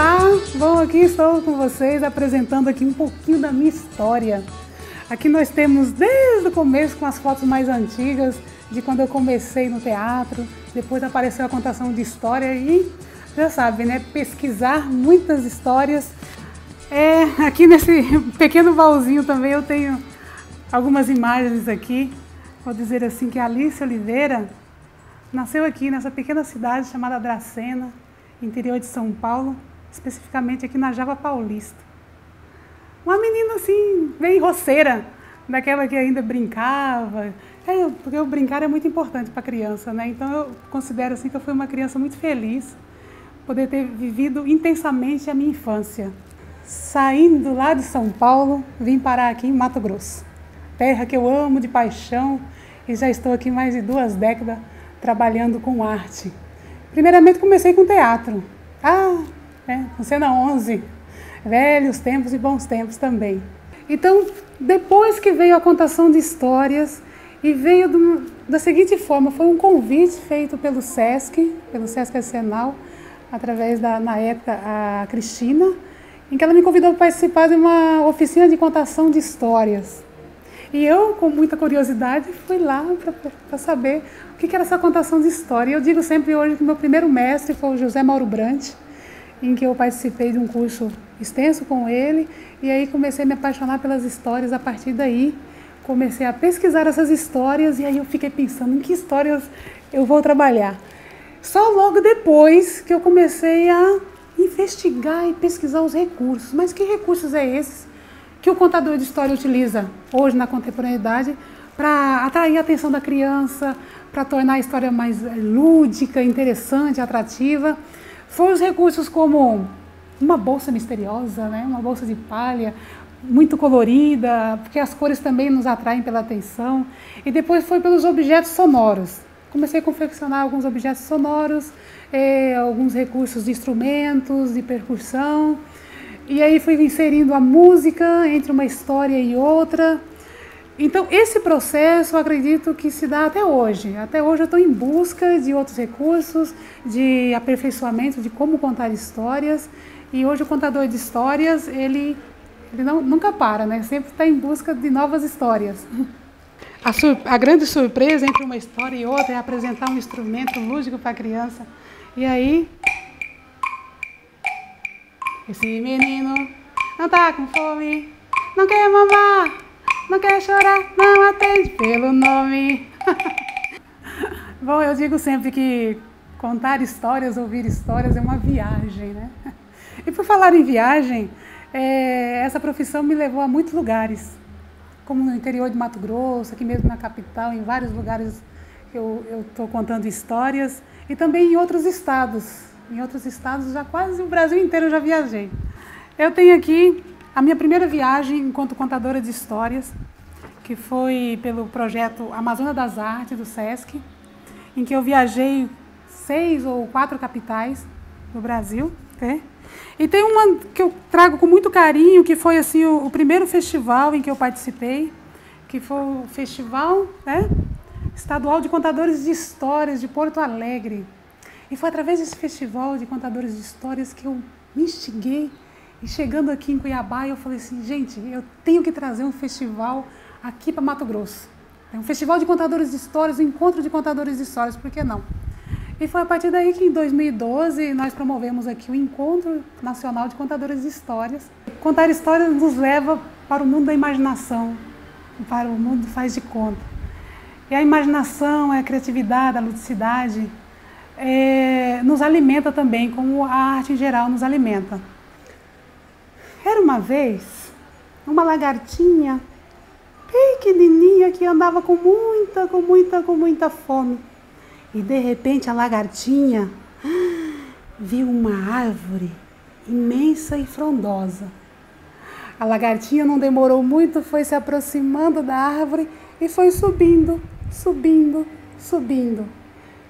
Olá, bom, aqui estou com vocês apresentando aqui um pouquinho da minha história. Aqui nós temos desde o começo com as fotos mais antigas, de quando eu comecei no teatro, depois apareceu a contação de história e já sabe, né, pesquisar muitas histórias. Aqui nesse pequeno baúzinho também eu tenho algumas imagens aqui. Vou dizer assim que a Alice Oliveira nasceu aqui nessa pequena cidade chamada Dracena, interior de São Paulo, especificamente aqui na Java Paulista. Uma menina assim, bem roceira, daquela que ainda brincava, porque o brincar é muito importante para a criança, né? Então eu considero assim que eu fui uma criança muito feliz, poder ter vivido intensamente a minha infância. Saindo lá de São Paulo, vim parar aqui em Mato Grosso, terra que eu amo de paixão e já estou aqui mais de 2 décadas trabalhando com arte. Primeiramente comecei com teatro, com Cena 11, velhos tempos e bons tempos também. Então, depois que veio a contação de histórias, e veio da seguinte forma, foi um convite feito pelo Sesc Arsenal, através na época, a Cristina, em que ela me convidou para participar de uma oficina de contação de histórias. E eu, com muita curiosidade, fui lá para saber o que era essa contação de história. E eu digo sempre hoje que meu primeiro mestre foi o José Mauro Brandt, em que eu participei de um curso extenso com ele, e aí comecei a me apaixonar pelas histórias. A partir daí, comecei a pesquisar essas histórias, e aí eu fiquei pensando em que histórias eu vou trabalhar. Só logo depois que eu comecei a investigar e pesquisar os recursos. Mas que recursos é esses que o contador de história utiliza hoje na contemporaneidade para atrair a atenção da criança, para tornar a história mais lúdica, interessante, atrativa? Foram os recursos como uma bolsa misteriosa, né? Uma bolsa de palha, muito colorida, porque as cores também nos atraem pela atenção. E depois foi pelos objetos sonoros. Comecei a confeccionar alguns objetos sonoros, alguns recursos de instrumentos, de percussão. E aí fui inserindo a música entre uma história e outra. Então, esse processo, eu acredito que se dá até hoje. Até hoje eu estou em busca de outros recursos, de aperfeiçoamento, de como contar histórias. E hoje o contador de histórias, ele nunca para, né? Sempre está em busca de novas histórias. A grande surpresa entre uma história e outra é apresentar um instrumento lúdico para a criança. E aí, esse menino não está com fome, não quer mamar, não quer chorar, não atende pelo nome. Bom, eu digo sempre que contar histórias, ouvir histórias é uma viagem, né? E por falar em viagem, essa profissão me levou a muitos lugares, como no interior de Mato Grosso, aqui mesmo na capital, em vários lugares que eu estou contando histórias, e também em outros estados. Em outros estados, já quase o Brasil inteiro eu já viajei. Eu tenho aqui a minha primeira viagem enquanto contadora de histórias, que foi pelo projeto Amazônia das Artes, do Sesc, em que eu viajei 6 ou 4 capitais do Brasil. Né? E tem uma que eu trago com muito carinho, que foi assim, o primeiro festival em que eu participei, que foi o Festival, né, Estadual de Contadores de Histórias de Porto Alegre. E foi através desse festival de contadores de histórias que eu me instiguei. E chegando aqui em Cuiabá, eu falei assim, gente, eu tenho que trazer um festival aqui para Mato Grosso. É um festival de contadores de histórias, um encontro de contadores de histórias, por que não? E foi a partir daí que em 2012 nós promovemos aqui o Encontro Nacional de Contadores de Histórias. Contar histórias nos leva para o mundo da imaginação, para o mundo do faz de conta. E a imaginação, a criatividade, a ludicidade, nos alimenta também, como a arte em geral nos alimenta. Era uma vez uma lagartinha pequenininha que andava com muita fome. E de repente a lagartinha viu uma árvore imensa e frondosa. A lagartinha não demorou muito, foi se aproximando da árvore e foi subindo.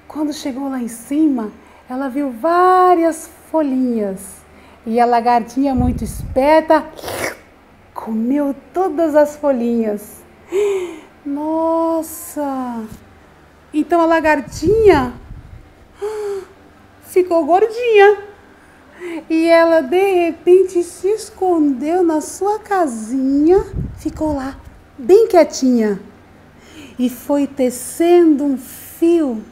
Quando chegou lá em cima, ela viu várias folhinhas. E a lagartinha, muito esperta, comeu todas as folhinhas. Nossa! Então a lagartinha ficou gordinha. E ela de repente se escondeu na sua casinha, ficou lá, bem quietinha. E foi tecendo um fio,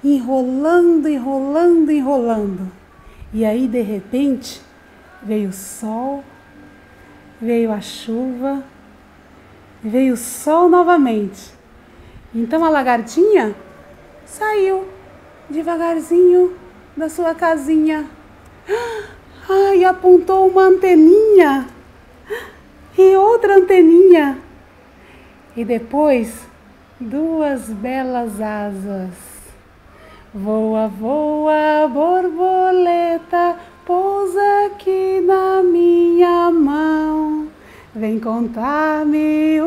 enrolando, enrolando, enrolando. E aí, de repente, veio o sol, veio a chuva, veio o sol novamente. Então a lagartinha saiu devagarzinho da sua casinha. Ai, apontou uma anteninha e outra anteninha. E depois, duas belas asas. Voa, voa, borboleta, pousa aqui na minha mão. Vem contar-me